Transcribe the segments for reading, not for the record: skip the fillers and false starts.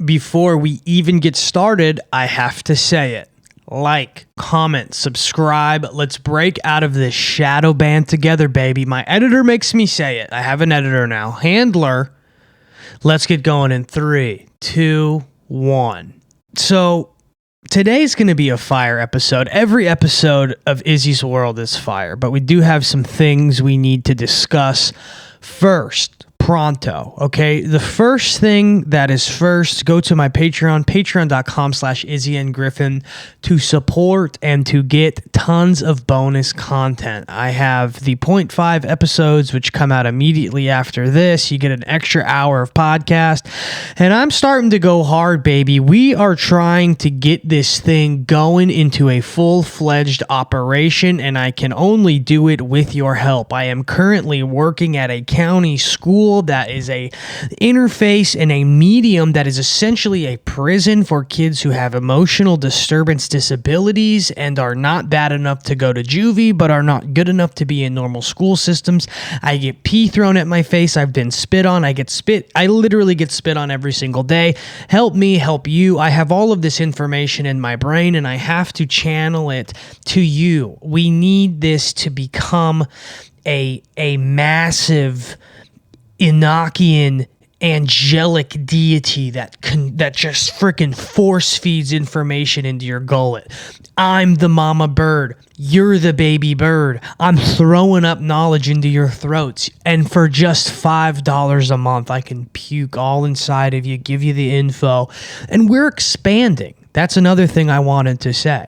before we even get started, I have to say it. Like, comment, subscribe. Let's break out of this shadow band together, baby. My editor makes me say it. I have an editor now. Handler. Let's get going in 3, 2, 1. So today's going to be a fire episode. Every episode of Izzy's World is fire, but we do have some things we need to discuss first. Pronto, okay? The first thing that is first, go to my Patreon, patreon.com/IzzyandGriffin to support and to get tons of bonus content. I have the 0.5 episodes, which come out immediately after this. You get an extra hour of podcast, and I'm starting to go hard, baby. We are trying to get this thing going into a full-fledged operation, and I can only do it with your help. I am currently working at a county school that is a interface and a medium that is essentially a prison for kids who have emotional disturbance disabilities and are not bad enough to go to juvie but are not good enough to be in normal school systems. I get pee thrown at my face. I've been spit on. I literally get spit on every single day. Help me, help you. I have all of this information in my brain and I have to channel it to you. We need this to become a massive Enochian angelic deity that just freaking force feeds information into your gullet. I'm the mama bird. You're the baby bird. I'm throwing up knowledge into your throats. And for just $5 a month, I can puke all inside of you, give you the info. And we're expanding. That's another thing I wanted to say.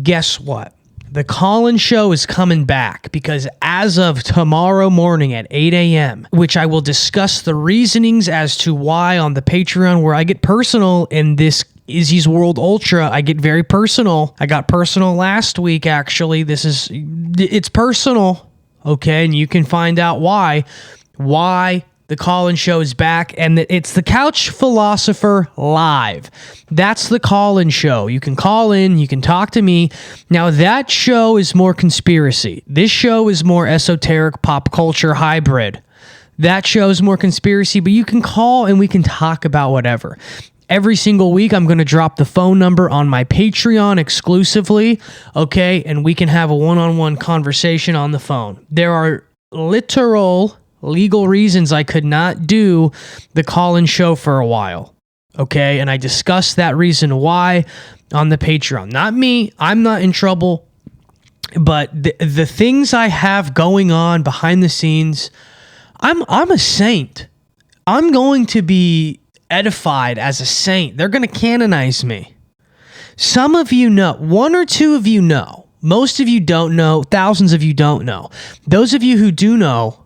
Guess what? The call-in show is coming back because as of tomorrow morning at 8 a.m., which I will discuss the reasonings as to why on the Patreon, where I get personal in this Izzy's World Ultra. I get very personal. I got personal last week, actually. It's personal, okay? And you can find out why the call-in show is back, and it's the Couch Philosopher Live. That's the call-in show. You can call in, you can talk to me. Now, that show is more conspiracy. This show is more esoteric pop culture hybrid. That show is more conspiracy, but you can call and we can talk about whatever. Every single week, I'm going to drop the phone number on my Patreon exclusively, okay? And we can have a one-on-one conversation on the phone. There are literal legal reasons I could not do the call-in show for a while, okay? And I discussed that reason why on the Patreon. Not me. I'm not in trouble. But the things I have going on behind the scenes, I'm a saint. I'm going to be edified as a saint. They're going to canonize me. Some of you know. One or two of you know. Most of you don't know. Thousands of you don't know. Those of you who do know,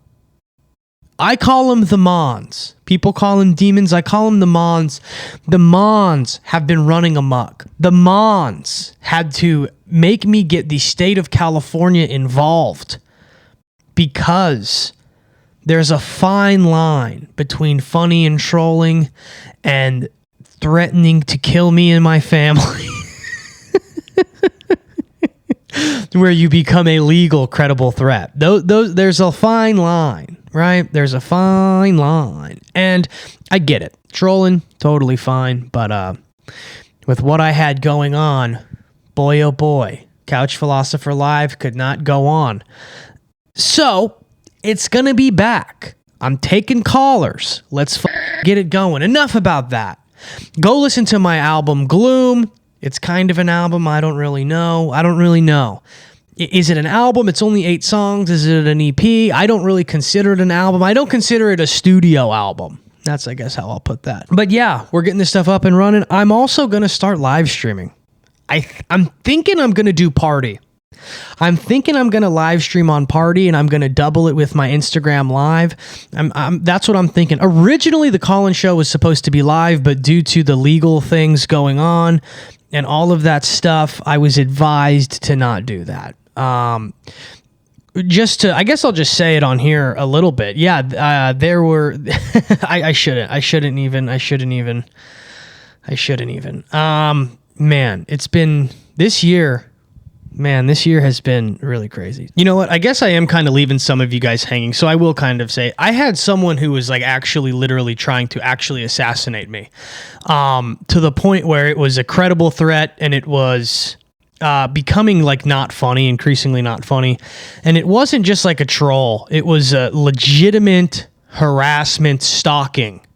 I call them the Mons. People call them demons. I call them the Mons. The Mons have been running amok. The Mons had to make me get the state of California involved because there's a fine line between funny and trolling and threatening to kill me and my family. Where you become a legal, credible threat. There's a fine line. Right? There's a fine line. And I get it. Trolling, totally fine. But with what I had going on, boy, oh boy, Couch Philosopher Live could not go on. So, it's going to be back. I'm taking callers. Let's get it going. Enough about that. Go listen to my album, Gloom. It's kind of an album. I don't really know. Is it an album? It's only 8 songs. Is it an EP? I don't really consider it an album. I don't consider it a studio album. That's, I guess, how I'll put that. But yeah, we're getting this stuff up and running. I'm also going to start live streaming. I'm thinking I'm going to do Party. I'm thinking I'm going to live stream on Party, and I'm going to double it with my Instagram Live. That's what I'm thinking. Originally, the call-in show was supposed to be live, but due to the legal things going on and all of that stuff, I was advised to not do that. I guess I'll just say it on here a little bit. Yeah, there were, I shouldn't even. Man, it's been this year. Man, this year has been really crazy. You know what? I guess I am kind of leaving some of you guys hanging, so I will kind of say I had someone who was like actually literally trying to actually assassinate me, to the point where it was a credible threat and it was becoming like not funny, increasingly not funny. And it wasn't just like a troll. It was a legitimate harassment, stalking.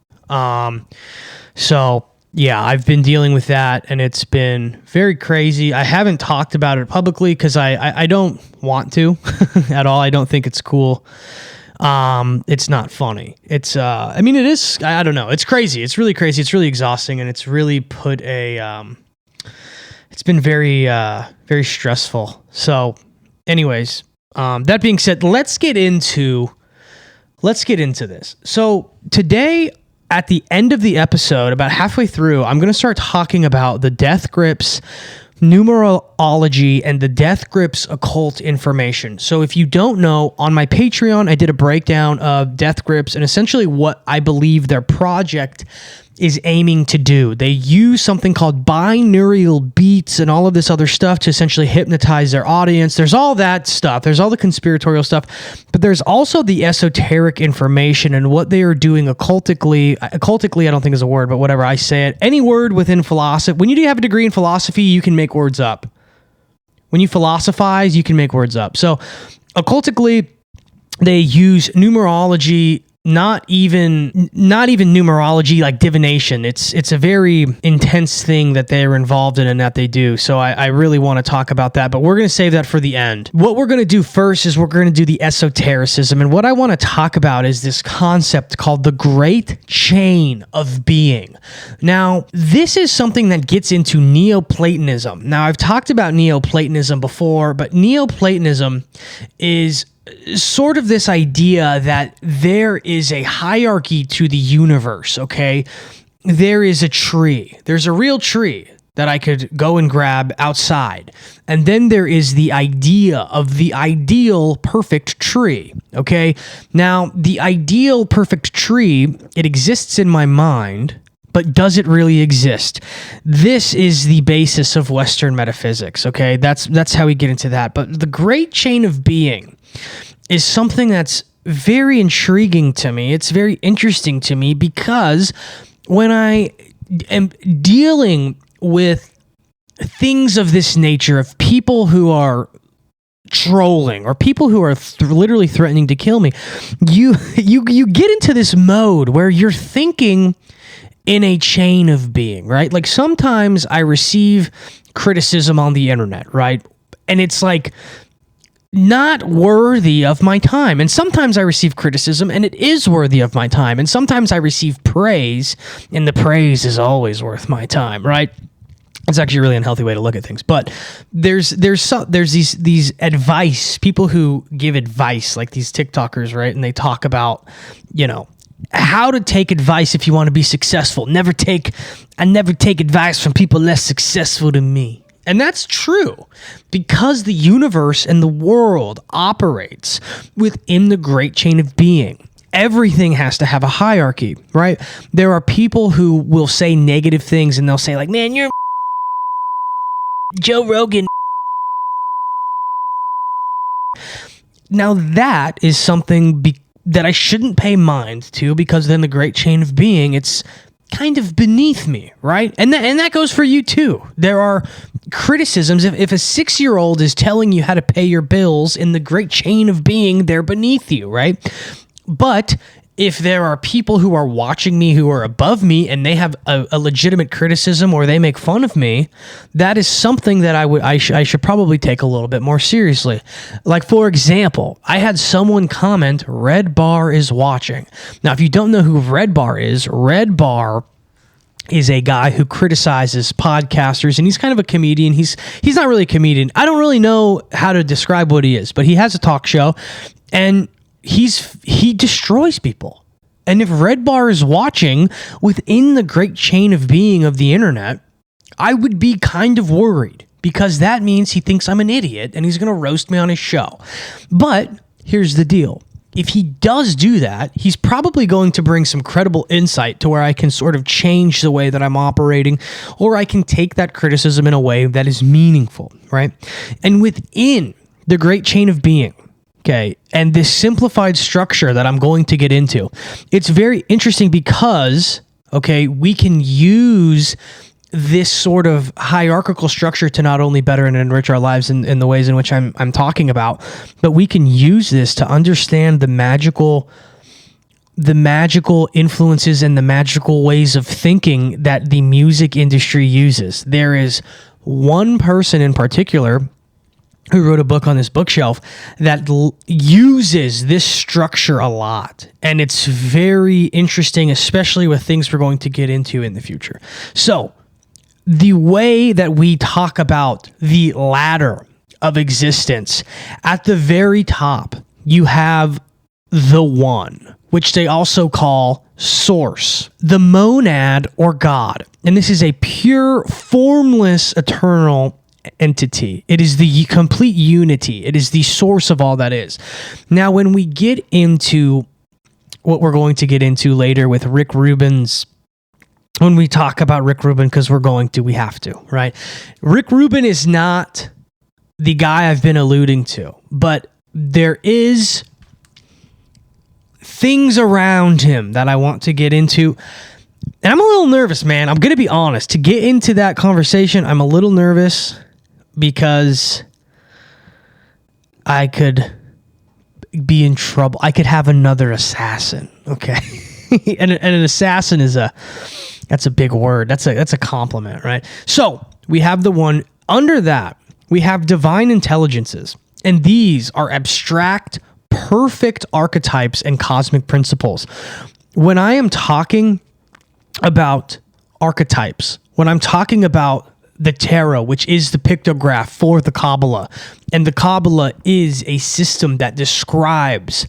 So yeah, I've been dealing with that and it's been very crazy. I haven't talked about it publicly because I don't want to at all. I don't think it's cool. It's not funny. It's, I mean, it is, I don't know. It's crazy. It's really crazy. It's really exhausting and it's really put a, it's been very, very stressful. So anyways, that being said, let's get into this. So today, at the end of the episode, about halfway through, I'm going to start talking about the death grips, numerology, and the death grips occult information. So if you don't know, on my Patreon, I did a breakdown of death grips and essentially what I believe their project is aiming to do. They use something called binaural beats and all of this other stuff to essentially hypnotize their audience. There's all that stuff. There's all the conspiratorial stuff, but there's also the esoteric information and what they are doing occultically. Occultically, I don't think is a word, but whatever, I say it. Any word within philosophy. When you have a degree in philosophy, you can make words up. When you philosophize, you can make words up. So occultically, they use numerology, not even numerology like divination. It's a very intense thing that they're involved in and that they do. So I really want to talk about that, but we're going to save that for the end. What we're going to do first is we're going to do the esotericism. And what I want to talk about is this concept called the great chain of being. Now, this is something that gets into Neoplatonism. Now, I've talked about Neoplatonism before, but Neoplatonism is sort of this idea that there is a hierarchy to the universe, okay? There is a tree. There's a real tree that I could go and grab outside. And then there is the idea of the ideal perfect tree, okay? Now, the ideal perfect tree, it exists in my mind, but does it really exist? This is the basis of Western metaphysics, okay? That's how we get into that. But the great chain of being is something that's very intriguing to me. It's very interesting to me because when I am dealing with things of this nature, of people who are trolling or people who are literally threatening to kill me, you get into this mode where you're thinking in a chain of being, right? Like sometimes I receive criticism on the internet, right? And it's like not worthy of my time. And sometimes I receive criticism and it is worthy of my time. And sometimes I receive praise and the praise is always worth my time, right? It's actually a really unhealthy way to look at things. But there's these advice, people who give advice, like these TikTokers, right? And they talk about, how to take advice if you want to be successful. I never take advice from people less successful than me. And that's true because the universe and the world operates within the great chain of being. Everything has to have a hierarchy, right? There are people who will say negative things and they'll say like, man, you're Joe Rogan. Now that is something that I shouldn't pay mind to because then the great chain of being, it's kind of beneath me, right? And that goes for you too. There are criticisms. If a 6-year-old is telling you how to pay your bills in the great chain of being, they're beneath you, right? But if there are people who are watching me who are above me and they have a legitimate criticism or they make fun of me, that is something that I should probably take a little bit more seriously. Like, for example, I had someone comment, Red Bar is watching. Now, if you don't know who Red Bar is a guy who criticizes podcasters, and he's kind of a comedian. He's not really a comedian. I don't really know how to describe what he is, but he has a talk show, and he destroys people. And if Red Bar is watching within the great chain of being of the internet, I would be kind of worried because that means he thinks I'm an idiot and he's going to roast me on his show. But here's the deal. if he does do that, he's probably going to bring some credible insight to where I can sort of change the way that I'm operating, or I can take that criticism in a way that is meaningful, right? And within the great chain of being, okay, and this simplified structure that I'm going to get into, it's very interesting because, okay, we can use this sort of hierarchical structure to not only better and enrich our lives in the ways in which I'm talking about, but we can use this to understand the magical influences and the magical ways of thinking that the music industry uses. There is one person in particular who wrote a book on this bookshelf that uses this structure a lot. And it's very interesting, especially with things we're going to get into in the future. So the way that we talk about the ladder of existence, at the very top, you have the one, which they also call source, the monad or God. And this is a pure, formless, eternal entity. It is the complete unity. It is the source of all that is. Now, when we get into what we're going to get into later with Rick Rubin's, when we talk about Rick Rubin, because we have to, right? Rick Rubin is not the guy I've been alluding to, but there is things around him that I want to get into. And I'm a little nervous, man. I'm going to be honest. To get into that conversation, I'm a little nervous because I could be in trouble. I could have another assassin, okay? and an assassin is that's a big word. That's a compliment, right? So we have the one. Under that, we have divine intelligences. And these are abstract, perfect archetypes and cosmic principles. When I am talking about archetypes, when I'm talking about the tarot, which is the pictograph for the Kabbalah, and the Kabbalah is a system that describes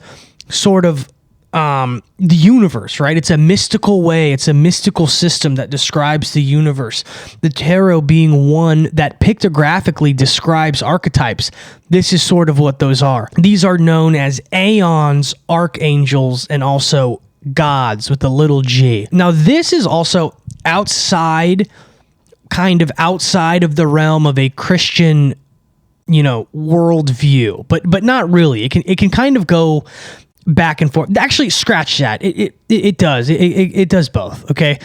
sort of the universe, right? It's a mystical way. It's a mystical system that describes the universe. The tarot being one that pictographically describes archetypes. This is sort of what those are. These are known as aeons, archangels, and also gods with a little g. Now, this is also outside of the realm of a Christian, worldview, but not really. It can kind of go back and forth. Actually, scratch that. It does. It does both. Okay.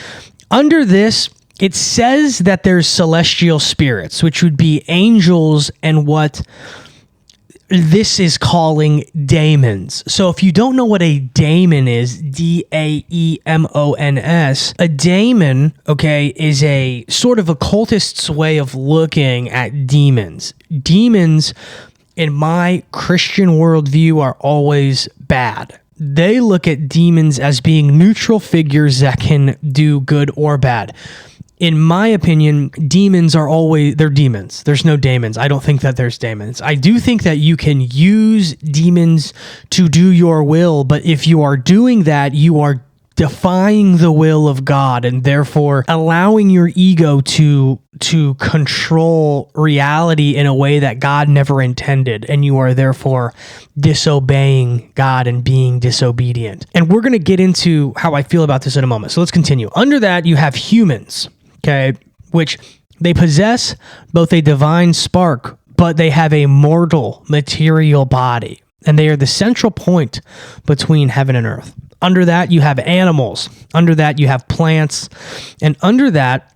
Under this, it says that there's celestial spirits, which would be angels, and what this is calling daemons. So if you don't know what a daemon is, Daemons, a daemon, okay, is a sort of occultist's way of looking at demons. Demons, in my Christian worldview, are always bad. They look at demons as being neutral figures that can do good or bad. In my opinion, demons are they're demons. There's no daemons. I don't think that there's daemons. I do think that you can use demons to do your will, but if you are doing that, you are defying the will of God, and therefore allowing your ego to control reality in a way that God never intended, and you are therefore disobeying God and being disobedient. And we're going to get into how I feel about this in a moment. So let's continue. Under that, you have humans, okay, which they possess both a divine spark, but they have a mortal material body, and they are the central point between heaven and earth. Under that, you have animals. Under that, you have plants. And under that,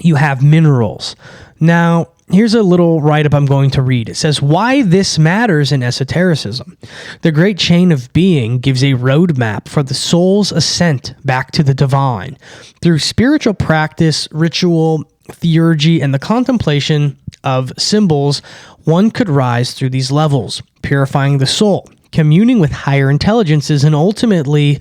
you have minerals. Now, here's a little write-up I'm going to read. It says, why this matters in esotericism. The great chain of being gives a roadmap for the soul's ascent back to the divine. Through spiritual practice, ritual, theurgy, and the contemplation of symbols, one could rise through these levels, purifying the soul, communing with higher intelligences, and ultimately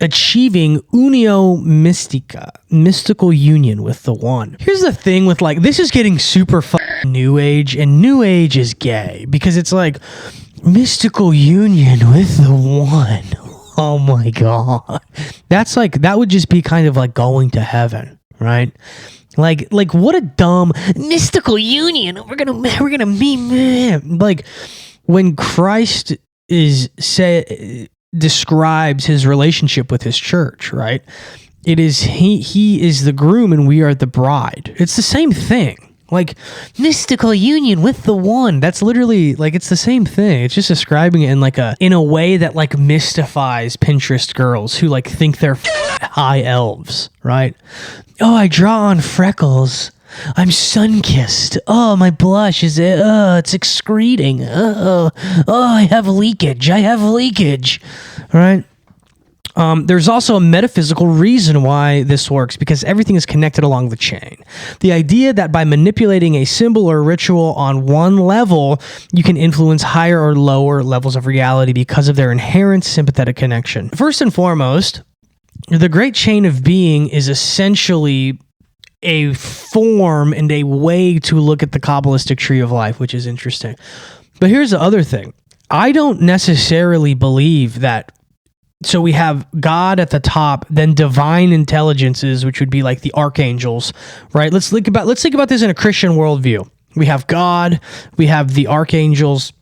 achieving unio mystica, mystical union with the one. Here's the thing with this is getting super new age, and new age is gay because it's like mystical union with the one. Oh my God. That's that would just be kind of like going to heaven, right? Like what a dumb mystical union. We're gonna meet when Christ describes his relationship with his church, right? It is he is the groom and we are the bride. It's the same thing. Like mystical union with the one. That's literally like, it's the same thing. It's just describing it in a way that like mystifies Pinterest girls who like think they're high elves, right? Oh, I draw on freckles. I'm sun-kissed. Oh, my blush is it's excreting. I have leakage. Right? There's also a metaphysical reason why this works, because everything is connected along the chain. The idea that by manipulating a symbol or ritual on one level, you can influence higher or lower levels of reality because of their inherent sympathetic connection. First and foremost, the great chain of being is essentially a form and a way to look at the Kabbalistic tree of life, which is interesting. But here's the other thing. I don't necessarily believe that. So we have God at the top, then divine intelligences, which would be like the archangels, right? Let's think about this in a Christian worldview. We have God, we have the archangels,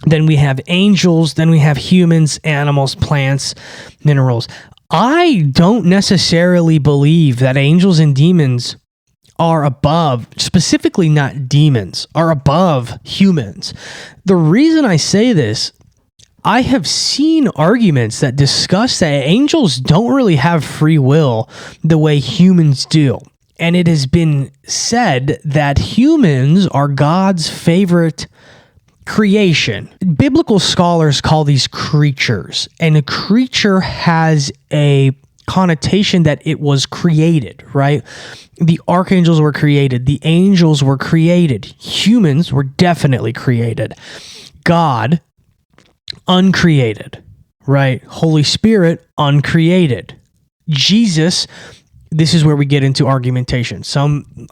then we have angels, then we have humans, animals, plants, minerals. I don't necessarily believe that angels and demons are above, specifically not demons, are above humans. The reason I say this, I have seen arguments that discuss that angels don't really have free will the way humans do. And it has been said that humans are God's favorite creation. Biblical scholars call these creatures, and a creature has a connotation that it was created, right? The archangels were created, the angels were created, humans were definitely created. God, uncreated, right? Holy Spirit, uncreated. Jesus, this is where we get into argumentation.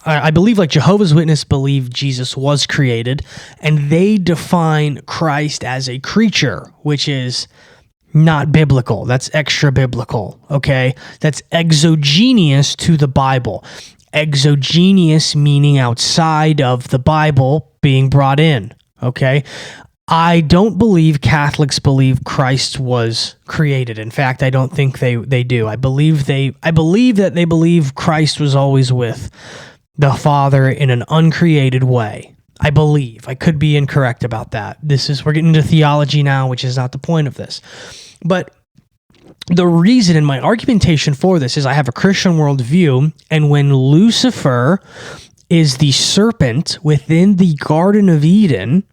I believe like Jehovah's Witnesses believe Jesus was created, and they define Christ as a creature, which is not biblical. That's extra biblical, okay? That's exogenous to the Bible. Exogenous meaning outside of the Bible being brought in, okay? I don't believe Catholics believe Christ was created. In fact, I don't think they do. I believe that they believe Christ was always with the Father in an uncreated way. I believe. I could be incorrect about that. We're getting into theology now, which is not the point of this. But the reason in my argumentation for this is I have a Christian worldview, and when Lucifer is the serpent within the Garden of Eden,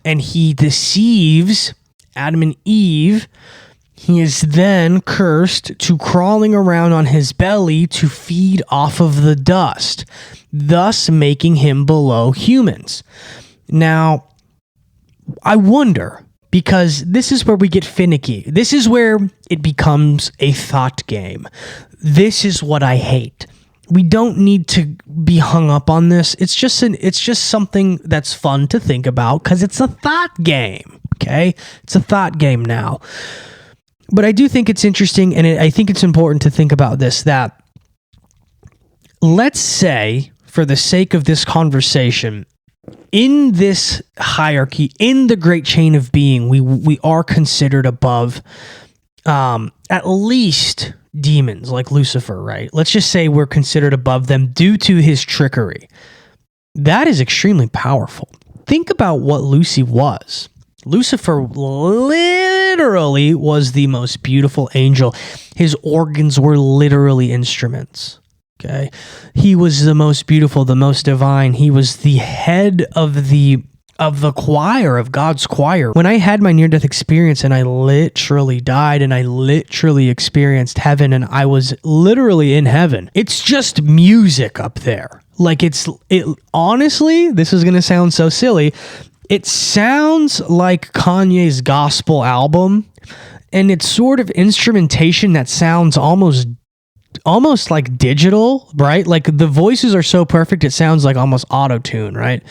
and he deceives Adam and Eve, he is then cursed to crawling around on his belly to feed off of the dust, thus making him below humans. Now, I wonder, because this is where we get finicky. This is where it becomes a thought game. This is what I hate. We don't need to be hung up on this. It's just something that's fun to think about because it's a thought game, okay? It's a thought game now. But I do think it's interesting, and I think it's important to think about this, that let's say, for the sake of this conversation, in this hierarchy, in the great chain of being, we are considered above at least demons like Lucifer, right? Let's just say we're considered above them due to his trickery. That is extremely powerful. Think about what Lucy was. Lucifer literally was the most beautiful angel. His organs were literally instruments. Okay. He was the most beautiful, the most divine. He was the head of the choir, of God's choir. When I had my near-death experience and I literally died and I literally experienced heaven and I was literally in heaven, it's just music up there. Like it honestly, this is going to sound so silly. It sounds like Kanye's gospel album, and it's sort of instrumentation that sounds almost like digital, right? Like the voices are so perfect, it sounds like almost auto-tune, right?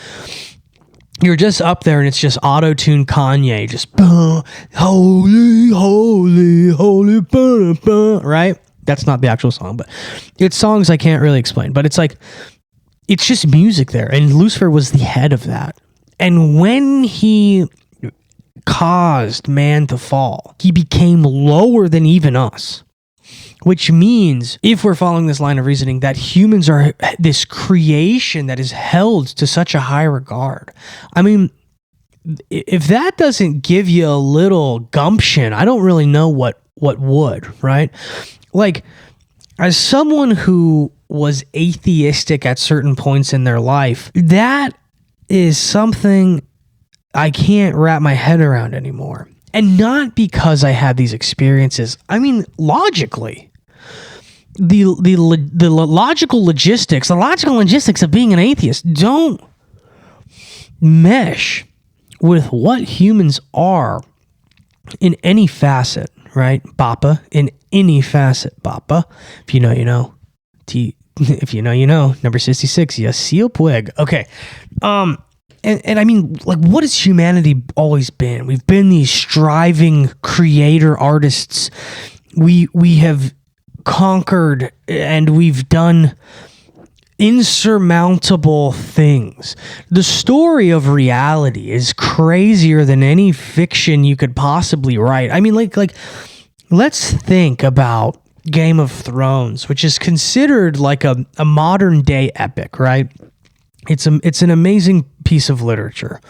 You're just up there and it's just auto-tune Kanye, just holy, holy, holy, right? That's not the actual song, but it's songs I can't really explain, but it's like, it's just music there. And Lucifer was the head of that. And when he caused man to fall. He became lower than even us. Which means, if we're following this line of reasoning, that humans are this creation that is held to such a high regard. I mean, if that doesn't give you a little gumption, I don't really know what would, right? Like, as someone who was atheistic at certain points in their life, that is something I can't wrap my head around anymore. And not because I had these experiences. I mean, logically. The logical logistics of being an atheist don't mesh with what humans are in any facet, right? Bappa, in any facet, Bappa. If you know, you know. If you know, you know. Number 66, yes, seal pwig. Okay. And I mean, like, what has humanity always been? We've been these striving creator artists. We have conquered and we've done insurmountable things. The story of reality is crazier than any fiction you could possibly write. I mean, like let's think about Game of Thrones, which is considered like a modern day epic, right? It's an amazing piece of literature.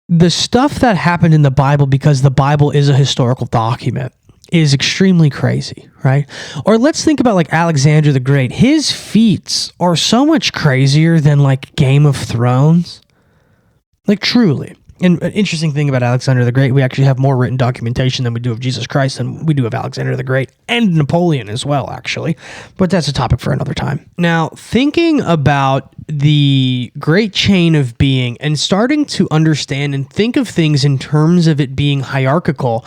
The stuff that happened in the Bible, because the Bible is a historical document, is extremely crazy, right? Or let's think about like Alexander the Great. His feats are so much crazier than like Game of Thrones. Like, truly. And an interesting thing about Alexander the Great, we actually have more written documentation than we do of Jesus Christ than we do of Alexander the Great, and Napoleon as well, actually. But that's a topic for another time. Now, thinking about the great chain of being and starting to understand and think of things in terms of it being hierarchical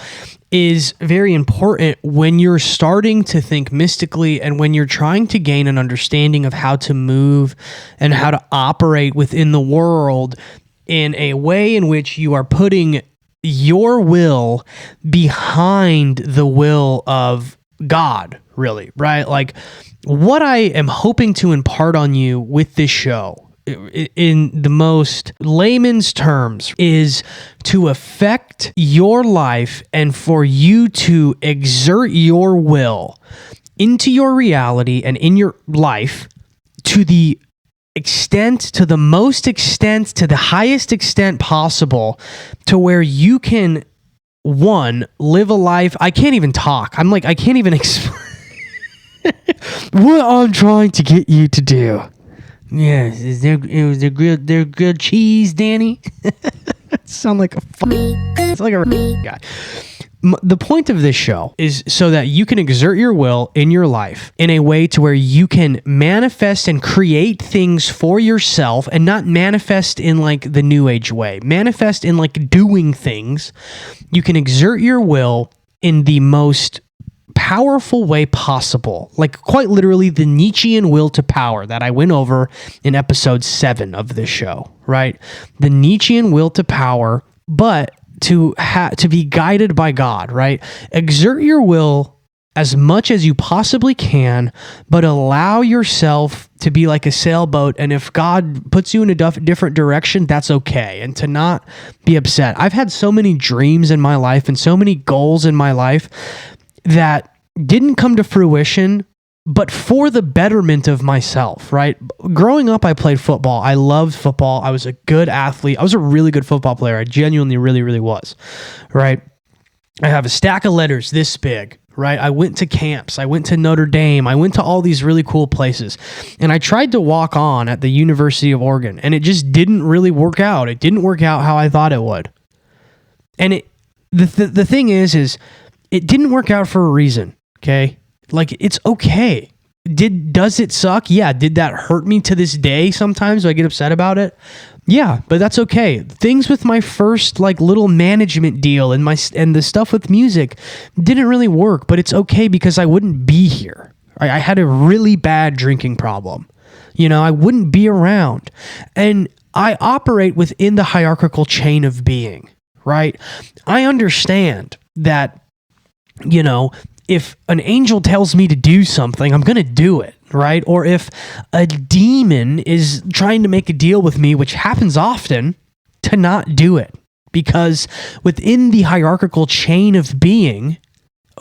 is very important when you're starting to think mystically and when you're trying to gain an understanding of how to move and how to operate within the world in a way in which you are putting your will behind the will of God, really, right? Like, what I am hoping to impart on you with this show, in the most layman's terms, is to affect your life and for you to exert your will into your reality and in your life to the extent, to the most extent, to the highest extent possible, to where you can, one, live a life. I can't even talk. I'm like, I can't even explain what I'm trying to get you to do. Yes, is there grilled cheese, Danny? Sound like it's like a guy. The point of this show is so that you can exert your will in your life in a way to where you can manifest and create things for yourself, and not manifest in like the new age way. Manifest in like doing things. You can exert your will in the most powerful way possible. Like, quite literally, the Nietzschean will to power that I went over in episode 7 of this show, right? The Nietzschean will to power, but to be guided by God, right? Exert your will as much as you possibly can, but allow yourself to be like a sailboat. And if God puts you in a different direction, that's okay. And to not be upset. I've had so many dreams in my life and so many goals in my life that didn't come to fruition, but for the betterment of myself, right? Growing up, I played football. I loved football. I was a good athlete. I was a really good football player. I genuinely really, really was, right? I have a stack of letters this big, right? I went to camps. I went to Notre Dame. I went to all these really cool places. And I tried to walk on at the University of Oregon, and it just didn't really work out. It didn't work out how I thought it would. And the thing is it didn't work out for a reason, okay? Like, it's okay. Does it suck? Yeah. Did that hurt me to this day sometimes? Do I get upset about it? Yeah, but that's okay. Things with my first like little management deal and the stuff with music didn't really work, but it's okay because I wouldn't be here. I had a really bad drinking problem. You know, I wouldn't be around. And I operate within the hierarchical chain of being, right? I understand that, you know, if an angel tells me to do something, I'm going to do it, right? Or if a demon is trying to make a deal with me, which happens often, to not do it because within the hierarchical chain of being,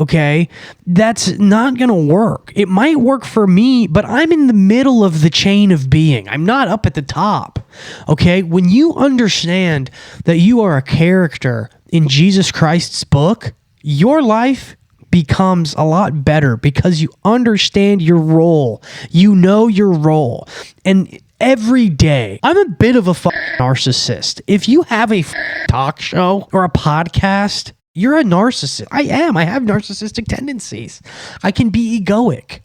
okay, that's not going to work. It might work for me, but I'm in the middle of the chain of being. I'm not up at the top. Okay, when you understand that you are a character in Jesus Christ's book, your life becomes a lot better because you understand your role. You know your role. And every day, I'm a bit of a narcissist. If you have a talk show or a podcast, you're a narcissist. I am. I have narcissistic tendencies. I can be egoic.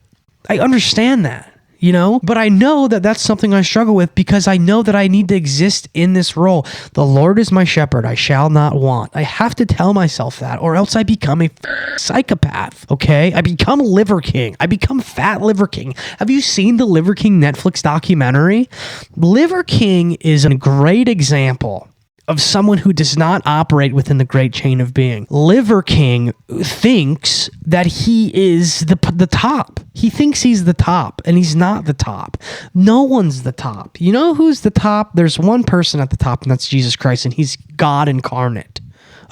I understand that, you know? But I know that that's something I struggle with because I know that I need to exist in this role. The Lord is my shepherd. I shall not want. I have to tell myself that or else I become a psychopath, okay? I become Liver King. I become Fat Liver King. Have you seen the Liver King Netflix documentary? Liver King is a great example of someone who does not operate within the great chain of being. Liver King thinks that he is the top. He thinks he's the top, and he's not the top. No one's the top. You know who's the top? There's one person at the top, and that's Jesus Christ, and he's God incarnate.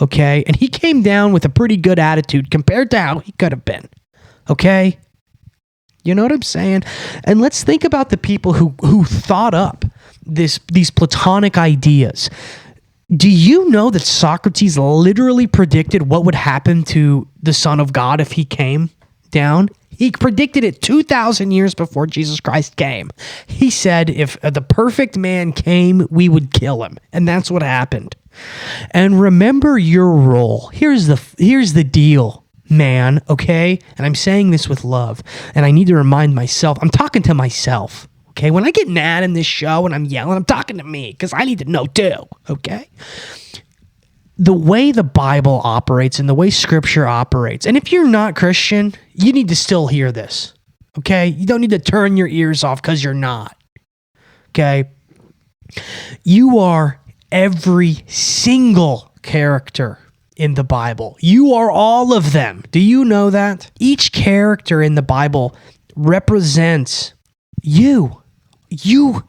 Okay? And he came down with a pretty good attitude compared to how he could have been. Okay? You know what I'm saying? And let's think about the people who thought up these Platonic ideas. Do you know that Socrates literally predicted what would happen to the Son of God if he came down? He predicted it 2,000 years before Jesus Christ came. He said if the perfect man came, we would kill him. And that's what happened. And remember your role. Here's the deal, man, okay? And I'm saying this with love. And I need to remind myself, I'm talking to myself. Okay, when I get mad in this show and I'm yelling, I'm talking to me because I need to know too, okay? The way the Bible operates and the way Scripture operates, and if you're not Christian, you need to still hear this, okay? You don't need to turn your ears off because you're not, okay? You are every single character in the Bible. You are all of them. Do you know that? Each character in the Bible represents you. You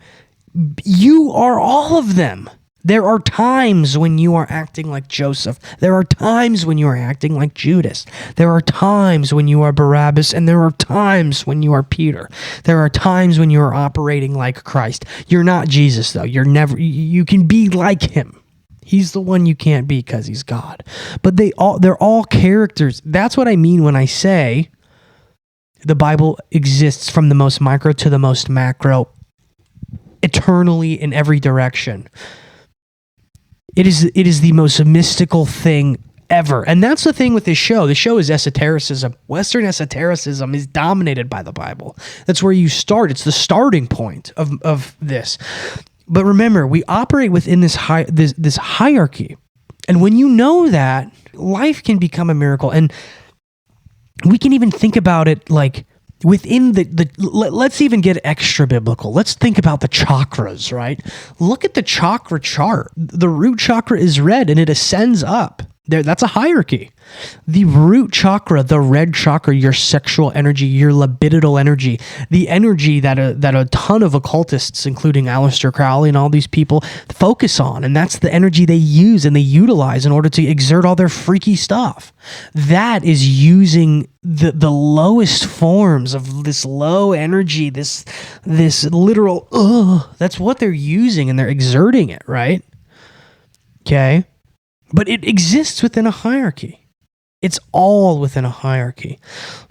are all of them. There are times when you are acting like Joseph. There are times when you are acting like Judas. There are times when you are Barabbas, and there are times when you are Peter. There are times when you are operating like Christ. You're not Jesus, though. You can be like him. He's the one you can't be because he's God. But they're all characters. That's what I mean when I say the Bible exists from the most micro to the most macro, eternally in every direction. It is the most mystical thing ever. And that's the thing with this show. The show is esotericism. Western esotericism is dominated by the Bible. That's where you start. It's the starting point of this. But remember, we operate within this hierarchy. And when you know that, life can become a miracle. And we can even think about it like within let's even get extra biblical. Let's think about the chakras, right? Look at the chakra chart. The root chakra is red and it ascends up. That's a hierarchy. The root chakra, the red chakra, your sexual energy, your libidinal energy, the energy that a ton of occultists, including Aleister Crowley and all these people, focus on. And that's the energy they use and they utilize in order to exert all their freaky stuff. That is using the lowest forms of this low energy, this literal, that's what they're using and they're exerting it, right? Okay. But it exists within a hierarchy. It's all within a hierarchy,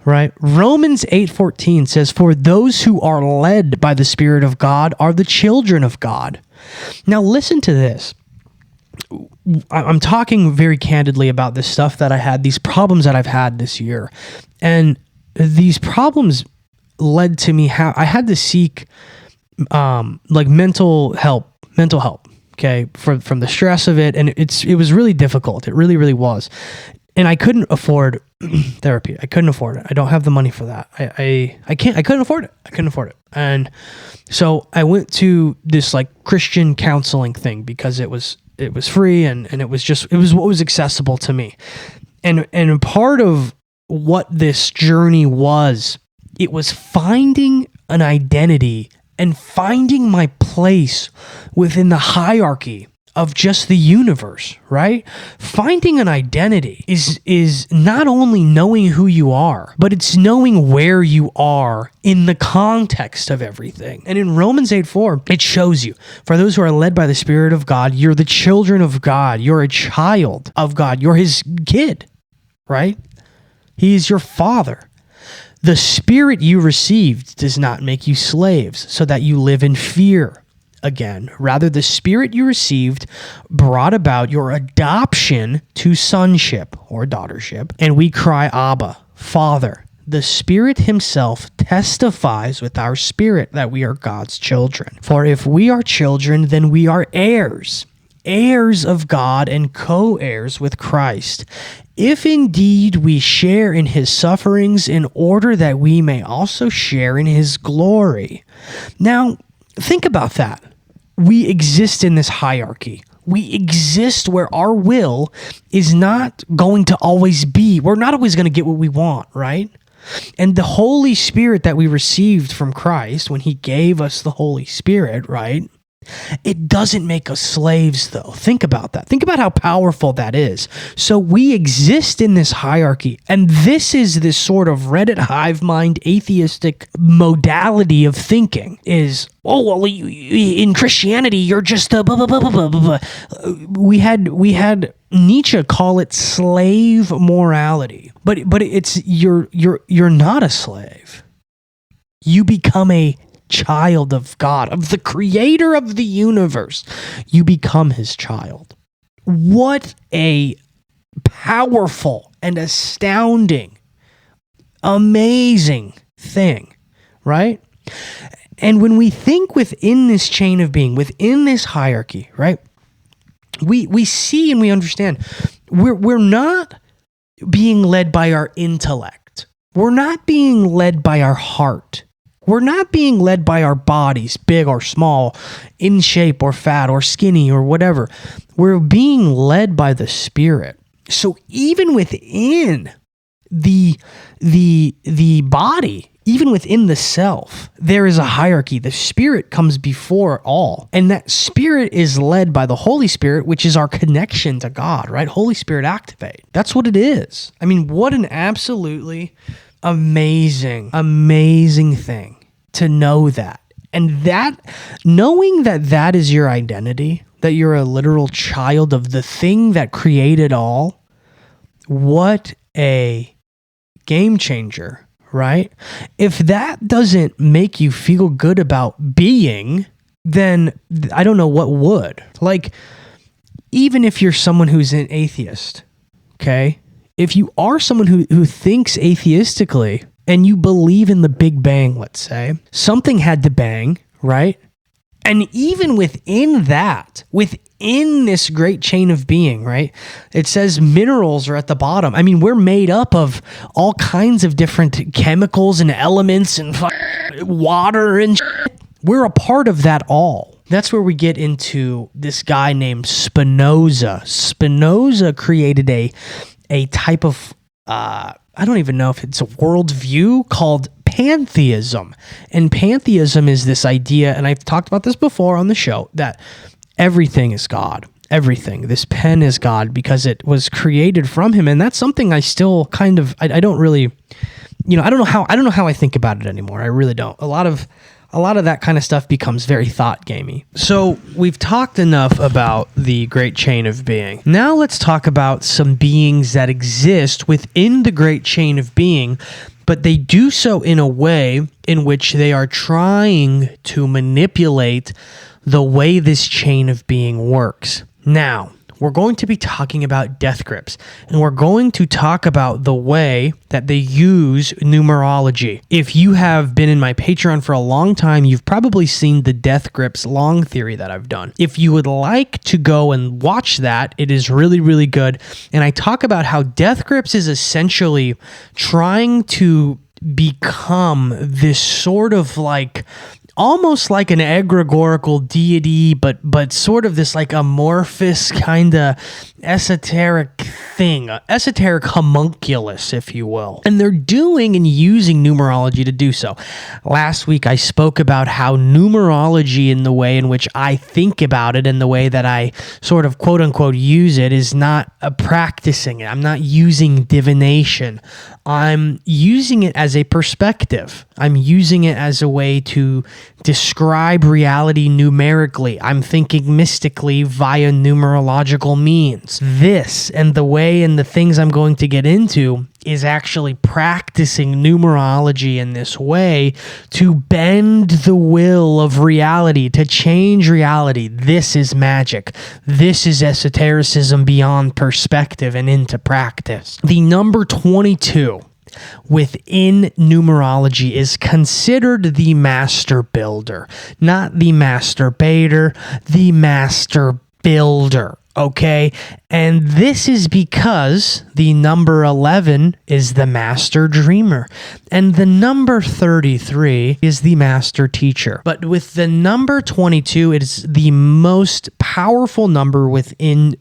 right? Romans 8:14 says, "For those who are led by the Spirit of God are the children of God." Now listen to this. I'm talking very candidly about this stuff that I had, these problems that I've had this year. And these problems led to me I had to seek like mental help. Okay, from the stress of it, and it was really difficult. It really, really was, and I couldn't afford therapy. I couldn't afford it. I don't have the money for that. I couldn't afford it. And so I went to this like Christian counseling thing because it was free and it was what was accessible to me, and part of what this journey was, it was finding an identity and finding my place within the hierarchy of just the universe, right? Finding an identity is not only knowing who you are, but it's knowing where you are in the context of everything. And in Romans 8:4, it shows you, for those who are led by the Spirit of God, you're the children of God. You're a child of God. You're his kid, right? He is your father. The Spirit you received does not make you slaves so that you live in fear again. Rather, the Spirit you received brought about your adoption to sonship or daughtership, and we cry, Abba, Father. The Spirit himself testifies with our spirit that we are God's children. For if we are children, then we are heirs, heirs of God and co-heirs with Christ, if indeed we share in his sufferings, in order that we may also share in his glory. Now, think about that. We exist in this hierarchy. We exist where our will is not going to always be. We're not always going to get what we want, right? And the Holy Spirit that we received from Christ when he gave us the Holy Spirit, right? It doesn't make us slaves, though. Think about that. Think about how powerful that is. So we exist in this hierarchy, and this is this sort of Reddit hive mind atheistic modality of thinking is, oh, well, in Christianity, you're just a blah, blah, blah, blah, blah, blah. We had Nietzsche call it slave morality, but it's you're not a slave. You become a child of God, of the creator of the universe. You become his child. What a powerful and astounding, amazing thing, right? And when we think within this chain of being, within this hierarchy, right, we see and we understand we're not being led by our intellect. We're not being led by our heart. We're not being led by our bodies, big or small, in shape or fat or skinny or whatever. We're being led by the Spirit. So even within the body, even within the self, there is a hierarchy. The Spirit comes before all. And that Spirit is led by the Holy Spirit, which is our connection to God, right? Holy Spirit activate. That's what it is. I mean, what an absolutely amazing thing to know that. And that, knowing that that is your identity, that you're a literal child of the thing that created all, what a game changer, right? If that doesn't make you feel good about being, then I don't know what would. Like, even if you're someone who's an atheist, okay? If you are someone who thinks atheistically and you believe in the Big Bang, let's say, something had to bang, right? And even within that, within this great chain of being, right? It says minerals are at the bottom. I mean, we're made up of all kinds of different chemicals and elements and water and shit. We're a part of that all. That's where we get into this guy named Spinoza. Spinoza created a type of, I don't even know if it's a worldview called pantheism. And pantheism is this idea, and I've talked about this before on the show, that everything is God. Everything. This pen is God because it was created from him. And that's something I still kind of, I don't really, I don't know how I think about it anymore. I really don't. A lot of that kind of stuff becomes very thought gamey. So we've talked enough about the great chain of being. Now let's talk about some beings that exist within the great chain of being, but they do so in a way in which they are trying to manipulate the way this chain of being works. Now, we're going to be talking about death grips, and we're going to talk about the way that they use numerology. If you have been in my Patreon for a long time, you've probably seen the death grips long theory that I've done. If you would like to go and watch that, it is really, really good. And I talk about how death grips is essentially trying to become this sort of like almost like an egregorical deity, but sort of this like amorphous kind of esoteric thing, esoteric homunculus, if you will. And they're doing and using numerology to do so. Last week, I spoke about how numerology, in the way in which I think about it and the way that I sort of quote unquote use it, is not practicing it. I'm not using divination. I'm using it as a perspective. I'm using it as a way to describe reality numerically. I'm thinking mystically via numerological means. This and the way and the things I'm going to get into is actually practicing numerology in this way to bend the will of reality, to change reality. This is magic. This is esotericism beyond perspective and into practice. The number 22 within numerology is considered the master builder, not the masturbator, the master builder. Okay, and this is because the number 11 is the master dreamer, and the number 33 is the master teacher. But with the number 22, it is the most powerful number within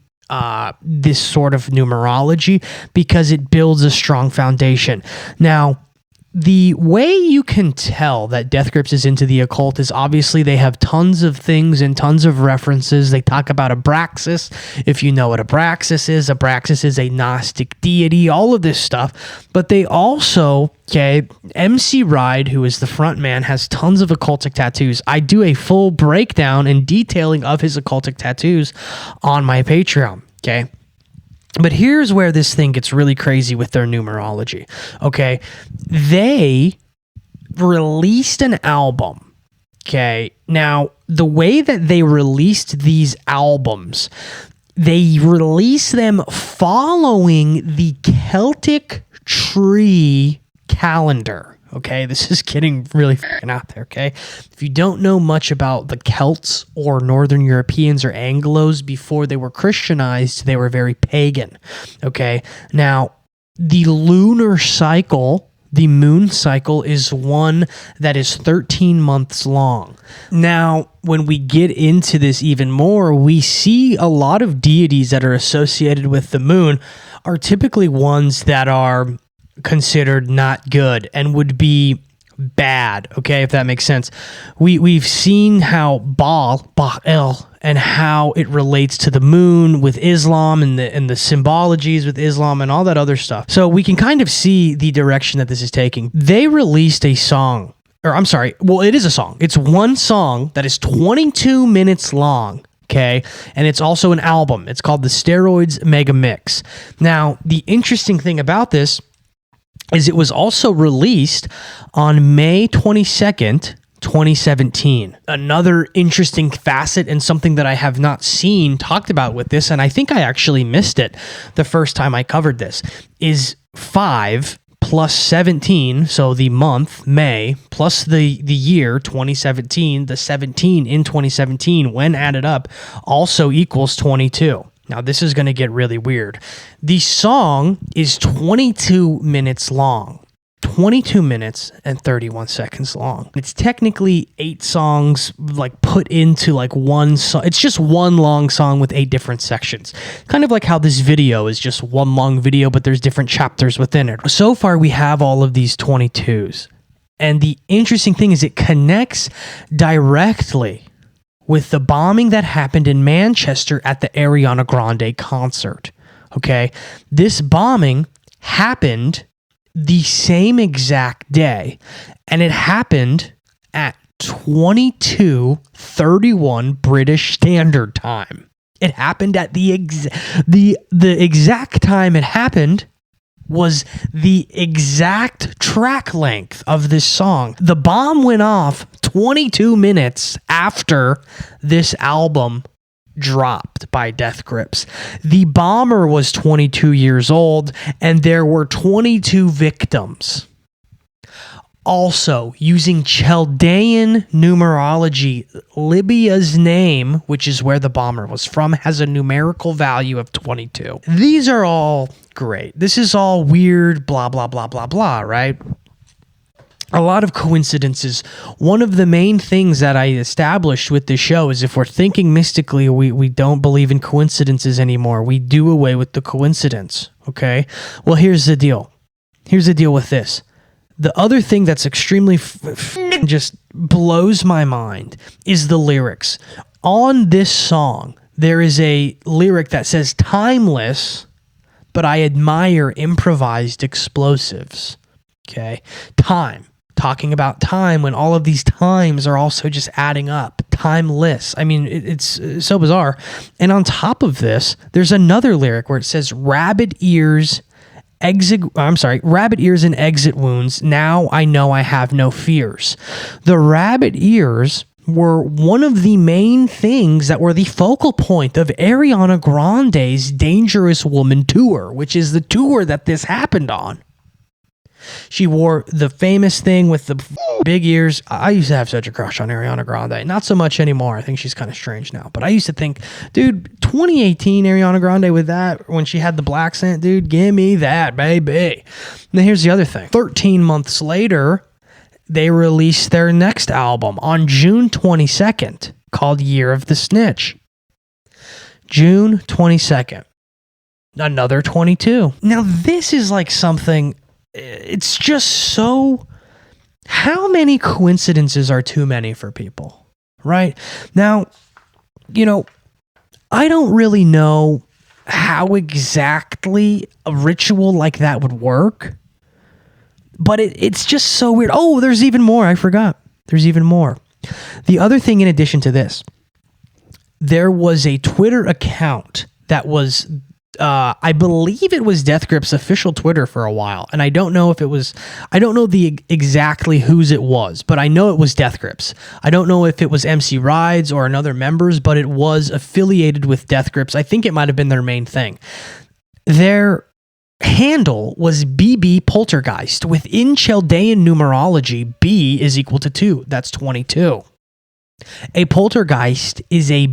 this sort of numerology because it builds a strong foundation. Now, the way you can tell that Death Grips is into the occult is obviously they have tons of things and tons of references. They talk about Abraxas. If you know what Abraxas is a Gnostic deity, all of this stuff. But they also, MC Ride, who is the front man, has tons of occultic tattoos. I do a full breakdown and detailing of his occultic tattoos on my Patreon, okay? But here's where this thing gets really crazy with their numerology, okay? They released an album, okay? Now, the way that they released these albums, they released them following the Celtic tree calendar. Okay, this is getting really fucking out there, okay? If you don't know much about the Celts or Northern Europeans or Anglos before they were Christianized, they were very pagan, okay? Now, the lunar cycle, the moon cycle, is one that is 13 months long. Now, when we get into this even more, we see a lot of deities that are associated with the moon are typically ones that are considered not good and would be bad, okay, if that makes sense. We've seen how Baal and how it relates to the moon with Islam and the symbologies with Islam and all that other stuff. So we can kind of see the direction that this is taking. They released a song, or I'm sorry, well, it is a song. It's one song that is 22 minutes long. Okay, and it's also an album. It's called the Steroids Mega Mix. Now, the interesting thing about this is it was also released on May 22nd, 2017. Another interesting facet and something that I have not seen talked about with this, and I think I actually missed it the first time I covered this, is 5 plus 17, so the month, May, plus the year, 2017, the 17 in 2017, when added up, also equals 22. Now, this is going to get really weird. The song is 22 minutes long. 22 minutes and 31 seconds long. It's technically 8 songs like put into like one song. It's just one long song with 8 different sections. Kind of like how this video is just one long video, but there's different chapters within it. So far, we have all of these 22s. And the interesting thing is it connects directly with the bombing that happened in Manchester at the Ariana Grande concert. Okay? This bombing happened the same exact day, and it happened at 22:31 British Standard Time. It happened at the exact time it happened was the exact track length of this song. The bomb went off 22 minutes after this album dropped by Death Grips. The bomber was 22 years old, and there were 22 victims. Also, using Chaldean numerology, Libya's name, which is where the bomber was from, has a numerical value of 22. These are all great. This is all weird, blah, blah, blah, blah, blah, right? a lot of coincidences. One of the main things that I established with this show is if we're thinking mystically, we don't believe in coincidences anymore. We do away with the coincidence, okay? Well, here's the deal. Here's the deal with this. The other thing that's extremely just blows my mind is the lyrics. On this song, there is a lyric that says, timeless, but I admire improvised explosives. Okay? Time. Talking about time when all of these times are also just adding up. Timeless. I mean, it's so bizarre. And on top of this, there's another lyric where it says, rabbit ears and exit wounds. Now I know I have no fears. The rabbit ears were one of the main things that were the focal point of Ariana Grande's Dangerous Woman tour, which is the tour that this happened on. She wore the famous thing with the big ears. I used to have such a crush on Ariana Grande. Not so much anymore. I think she's kind of strange now. But I used to think, dude, 2018 Ariana Grande with that, when she had the black scent, dude, give me that, baby. Now here's the other thing. 13 months later, they released their next album on June 22nd called Year of the Snitch. June 22nd. Another 22. Now this is like something... It's just so... How many coincidences are too many for people, right? Now, I don't really know how exactly a ritual like that would work, but it's just so weird. Oh, there's even more. I forgot. There's even more. The other thing in addition to this, there was a Twitter account that was... I believe it was Death Grip's official Twitter for a while, and I don't know exactly whose it was, but I know it was Death Grip's. I don't know if it was MC Rides or another members, but it was affiliated with Death Grip's. I think it might have been their main thing. Their handle was BB Poltergeist. Within Chaldean numerology, B is equal to 2. That's 22. A poltergeist is a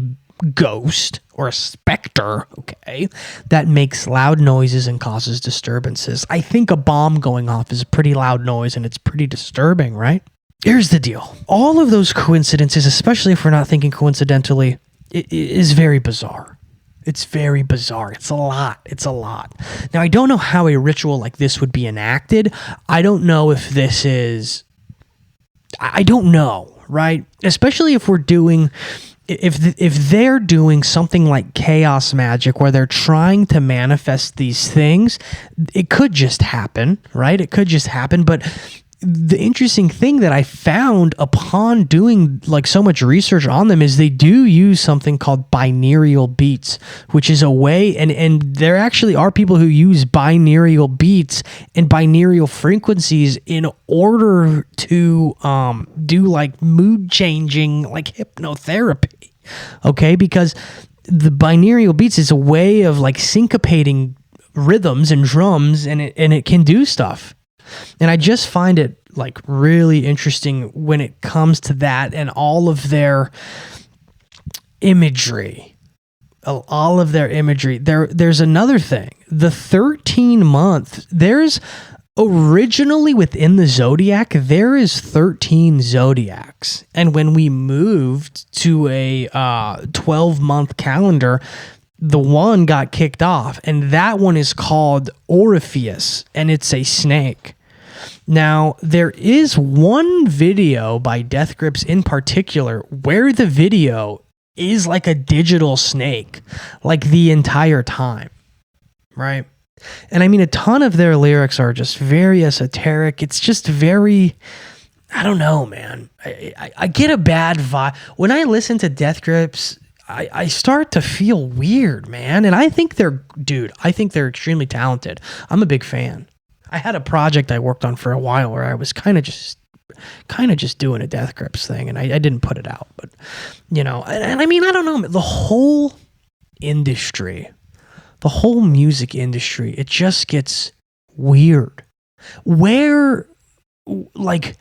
ghost or a specter, okay, that makes loud noises and causes disturbances. I think a bomb going off is a pretty loud noise and it's pretty disturbing, right? Here's the deal. All of those coincidences, especially if we're not thinking coincidentally, it is very bizarre. It's very bizarre. It's a lot. It's a lot. Now, I don't know how a ritual like this would be enacted. I don't know if this is... I don't know, right? Especially if we're doing... If they're doing something like chaos magic where they're trying to manifest these things, it could just happen, right? It could just happen. But the interesting thing that I found upon doing like so much research on them is they do use something called binaural beats, which is a way, and there actually are people who use binaural beats and binaural frequencies in order to do like mood changing, like hypnotherapy, okay? Because the binaural beats is a way of like syncopating rhythms and drums, and it can do stuff. And I just find it like really interesting when it comes to that and all of their imagery. All of their imagery. There's another thing. The 13 month, there's originally within the zodiac, there is 13 zodiacs. And when we moved to a 12-month calendar, the one got kicked off, and that one is called Orpheus, and it's a snake. Now, there is one video by Death Grips in particular where the video is like a digital snake, like the entire time, right? And I mean, a ton of their lyrics are just very esoteric. It's just very... I don't know, man. I get a bad vibe. When I listen to Death Grips... I start to feel weird, man. And I think they're extremely talented. I'm a big fan. I had a project I worked on for a while where I was kind of just doing a Death Grips thing, and I didn't put it out. But, and I mean, I don't know. The whole industry, the whole music industry, it just gets weird. Where, like,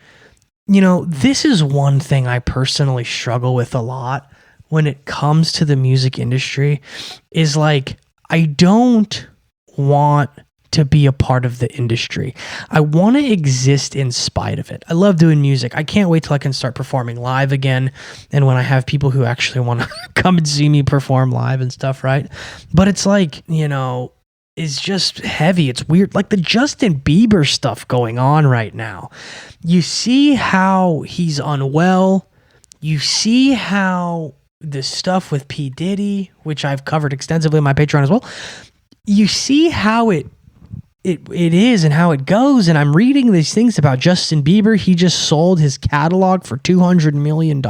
this is one thing I personally struggle with a lot when it comes to the music industry is like, I don't want to be a part of the industry. I want to exist in spite of it. I love doing music. I can't wait till I can start performing live again. And when I have people who actually want to come and see me perform live and stuff, right? But it's like, is just heavy. It's weird. Like the Justin Bieber stuff going on right now. You see how he's unwell. You see how the stuff with P. Diddy, which I've covered extensively on my Patreon as well. You see how it is and how it goes. And I'm reading these things about Justin Bieber. He just sold his catalog for $200 million.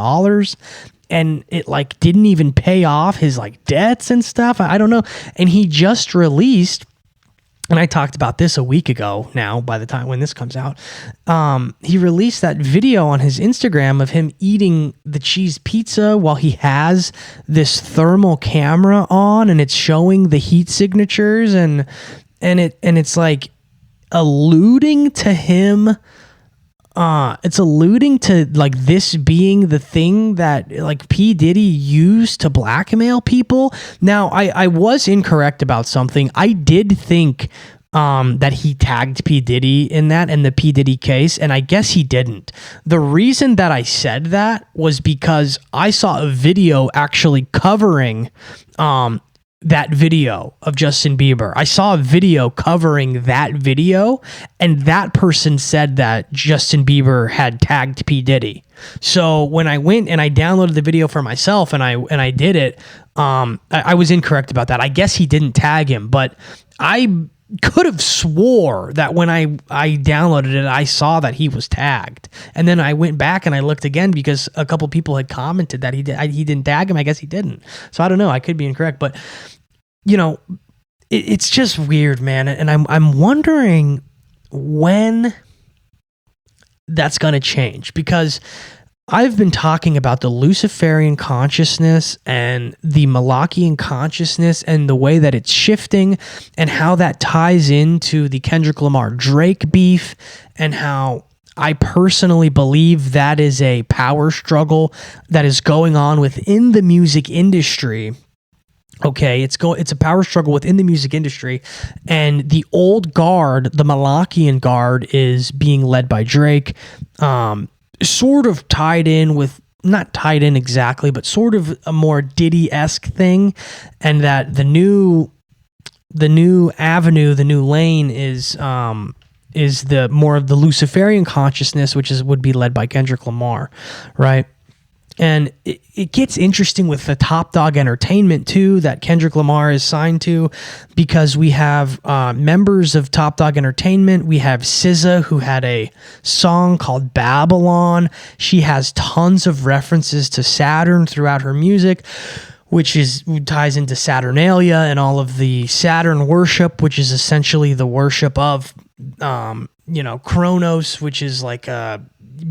And it like didn't even pay off his like debts and stuff. I don't know. And he just released, and I talked about this a week ago now by the time when this comes out, he released that video on his Instagram of him eating the cheese pizza while he has this thermal camera on, and it's showing the heat signatures and it's like alluding to him. It's alluding to like this being the thing that like P. Diddy used to blackmail people. Now, I was incorrect about something. I did think that he tagged P. Diddy in that and the P. Diddy case, and I guess he didn't. The reason that I said that was because I saw a video actually covering that video of Justin Bieber. I saw a video covering that video, and that person said that Justin Bieber had tagged P. Diddy. So when I went and I downloaded the video for myself and I did it, I was incorrect about that. I guess he didn't tag him, but I could have swore that when I downloaded it, I saw that he was tagged. And then I went back and I looked again because a couple people had commented that he didn't tag him. I guess he didn't. So I don't know. I could be incorrect, but it's just weird, man. And I'm wondering when that's going to change, because I've been talking about the Luciferian consciousness and the Malachian consciousness and the way that it's shifting and how that ties into the Kendrick Lamar Drake beef, and how I personally believe that is a power struggle that is going on within the music industry. Okay, it's a power struggle within the music industry, and the old guard, the Malachian guard, is being led by Drake, sort of tied in with, not tied in exactly, but sort of a more Diddy-esque thing, and that the new avenue, the new lane is the more of the Luciferian consciousness, which would be led by Kendrick Lamar, right? And it gets interesting with the Top Dog Entertainment too, that Kendrick Lamar is signed to, because we have members of Top Dog Entertainment. We have SZA, who had a song called Babylon. She has tons of references to Saturn throughout her music, which ties into Saturnalia and all of the Saturn worship, which is essentially the worship of Kronos, which is like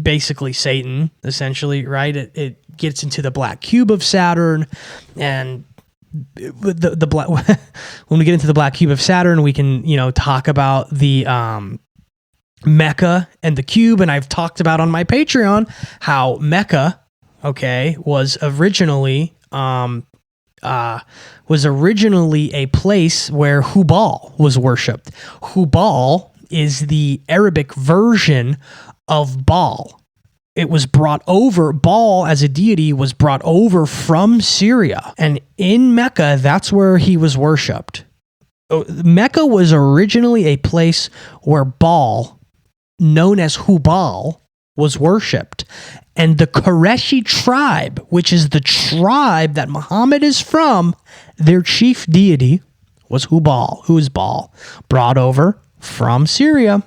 basically Satan, essentially, right? It gets into the black cube of Saturn, and the black. When we get into the black cube of Saturn, we can talk about the Mecca and the cube, and I've talked about on my Patreon how Mecca, was originally a place where Hubal was worshipped. Hubal is the Arabic version of Baal. It was brought over, Baal as a deity was brought over from Syria. And in Mecca, that's where he was worshipped. Mecca was originally a place where Baal, known as Hubal, was worshipped. And the Qurayshi tribe, which is the tribe that Muhammad is from, their chief deity was Hubal, who is Baal, brought over from Syria.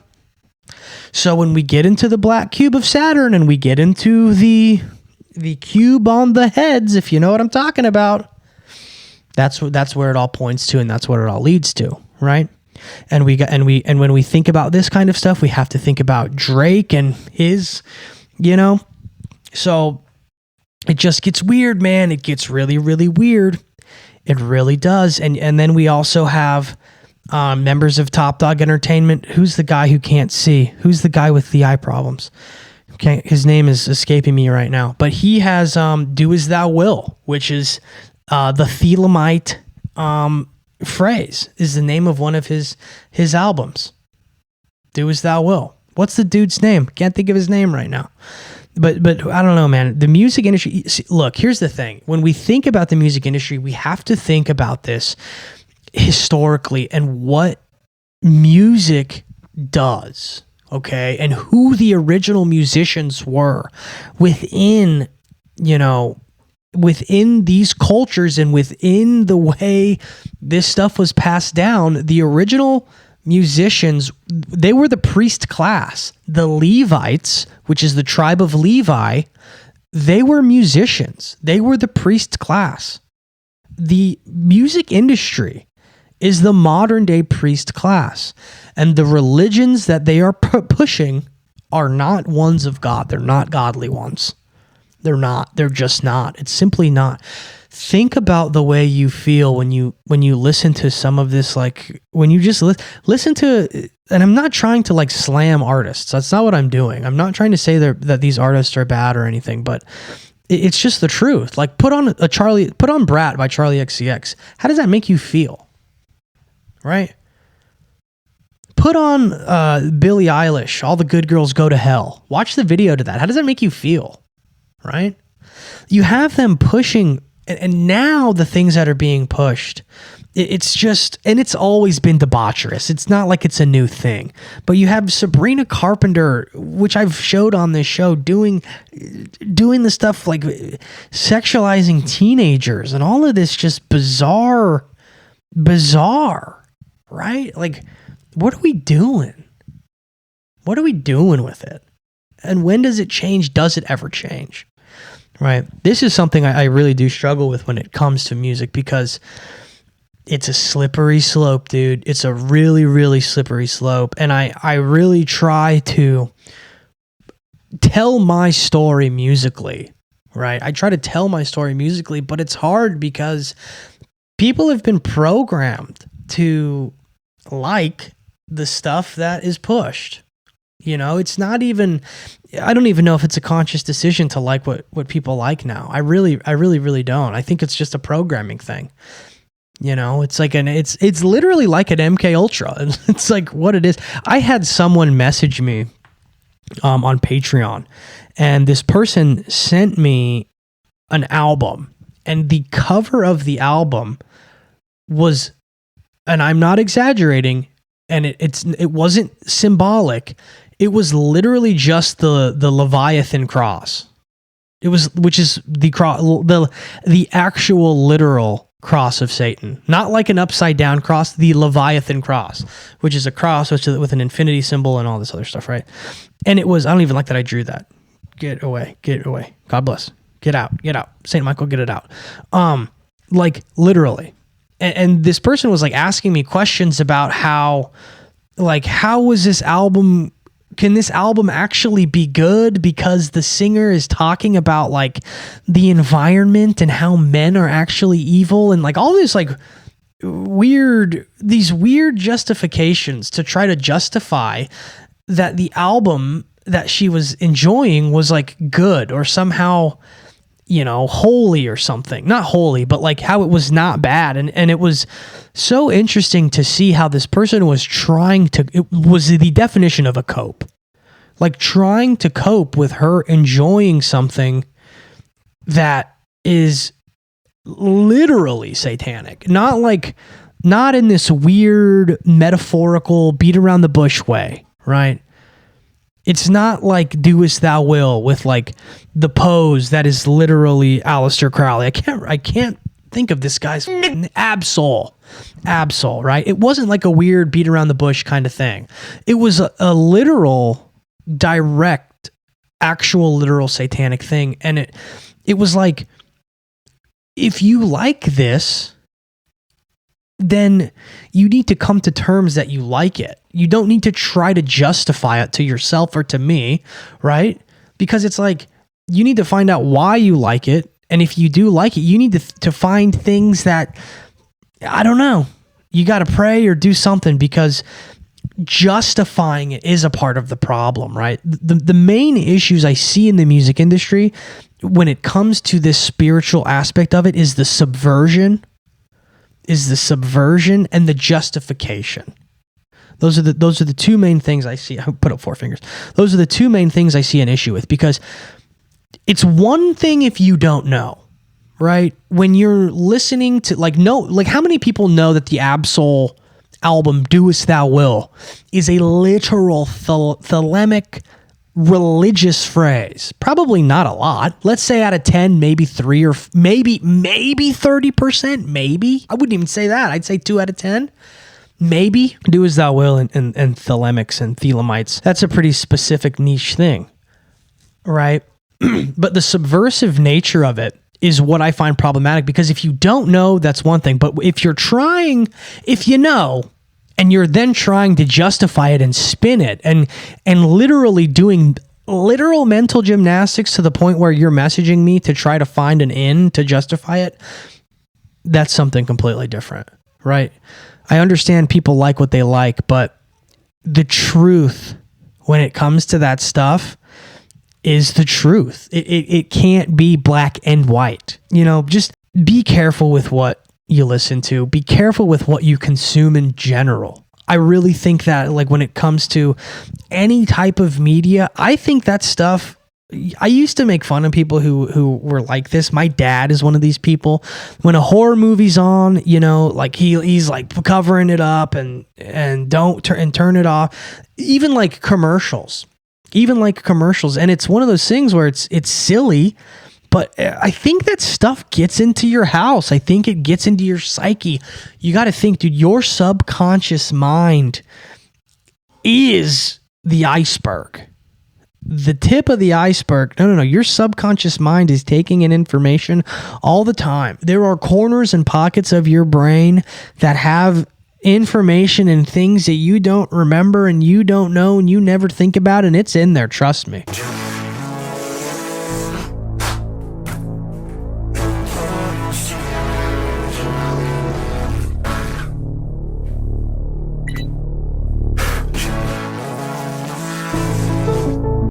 So when we get into the black cube of Saturn and we get into the cube on the heads, if you know what I'm talking about, that's where it all points to, and that's what it all leads to, right? And when we think about this kind of stuff, we have to think about Drake and his, So it just gets weird, man. It gets really, really weird. It really does. And then we also have members of Top Dog Entertainment. Who's the guy who can't see? Who's the guy with the eye problems? Okay, his name is escaping me right now. But he has Do As Thou Will, which is the Thelemite Phrase is the name of one of his albums. Do As Thou Will. What's the dude's name? Can't think of his name right now. But I don't know, man. The music industry, look, here's the thing. When we think about the music industry, we have to think about this historically and what music does, okay? And who the original musicians were within, within these cultures and within the way this stuff was passed down. The original musicians, they were the priest class. The Levites, which is the tribe of Levi, they were musicians. They were the priest class. The music industry is the modern day priest class. And the religions that they are pushing are not ones of God. They're not godly ones. They're not. They're just not. It's simply not. Think about the way you feel when you listen to some of this, like when you just listen to, and I'm not trying to like slam artists. That's not what I'm doing. I'm not trying to say that these artists are bad or anything, but it's just the truth. Like put on Brat by Charlie XCX. How does that make you feel? Right? Put on Billie Eilish, All the Good Girls Go to Hell. Watch the video to that. How does that make you feel? Right? You have them pushing, and now the things that are being pushed, it's just, and it's always been debaucherous. It's not like it's a new thing. But you have Sabrina Carpenter, which I've showed on this show, doing the stuff like sexualizing teenagers and all of this just bizarre, right? Like, what are we doing? What are we doing with it? And when does it change? Does it ever change? Right? This is something I really do struggle with when it comes to music, because it's a slippery slope, dude. It's a really, really slippery slope. And I really try to tell my story musically, right? I try to tell my story musically, but it's hard because people have been programmed to like the stuff that is pushed. It's not even, I don't even know if it's a conscious decision to like what people like now. I really don't. I think it's just a programming thing. It's like it's literally like an MK Ultra. It's like what it is. I had someone message me on Patreon, and this person sent me an album, and the cover of the album was, and I'm not exaggerating, and it wasn't symbolic. It was literally just the Leviathan cross. Which is the cross, the actual literal cross of Satan, not like an upside down cross. The Leviathan cross, which is a cross with an infinity symbol and all this other stuff, right? And it was, I don't even like that I drew that. Get away. God bless. Get out. Saint Michael, get it out. Like literally. And this person was like asking me questions about how was this album, can this album actually be good because the singer is talking about like the environment and how men are actually evil and like all this like weird justifications to try to justify that the album that she was enjoying was like good or somehow, holy or something. Not holy, but like how it was not bad. And it was so interesting to see how this person was it was the definition of a cope. Like trying to cope with her enjoying something that is literally satanic. Not in this weird metaphorical beat around the bush way, right? It's not like Do As Thou Will with like the pose that is literally Aleister Crowley. I can't think of this guy's Absol, right? It wasn't like a weird beat around the bush kind of thing. It was a literal, direct, actual literal satanic thing. And it was like, if you like this, then you need to come to terms that you like it. You don't need to try to justify it to yourself or to me, right? Because it's like, you need to find out why you like it. And if you do like it, you need to find things that, I don't know, you got to pray or do something, because justifying it is a part of the problem, right? The main issues I see in the music industry when it comes to this spiritual aspect of it is the subversion is the subversion and the justification. Those are the two main things I see. I put up 4 fingers. Those are the two main things I see an issue with, because it's one thing if you don't know, right? When you're listening to how many people know that the Absol album "Do As Thou Will" is a literal thelemic religious phrase? Probably not a lot. Let's say out of 10, maybe 3 or maybe 30%. Maybe. I wouldn't even say that. I'd say 2 out of 10. Maybe. "Do As Thou Will" and thelemics and thelemites. That's a pretty specific niche thing, right? But the subversive nature of it is what I find problematic, because if you don't know, that's one thing. But if you know, and you're then trying to justify it and spin it and literally doing literal mental gymnastics to the point where you're messaging me to try to find an in to justify it, that's something completely different, right? I understand people like what they like, but the truth when it comes to that stuff is the truth. It can't be black and white. Just be careful with what you listen to. Be careful with what you consume in general. I really think that, when it comes to any type of media, I think that stuff, I used to make fun of people who were like this. My dad is one of these people. When a horror movie's on, he's covering it up and turn it off. Even commercials. And it's one of those things where it's silly, but I think that stuff gets into your house. I think it gets into your psyche. You got to think, dude, your subconscious mind is the iceberg. The tip of the iceberg. No. Your subconscious mind is taking in information all the time. There are corners and pockets of your brain that have information and things that you don't remember and you don't know and you never think about, and it's in there. Trust me.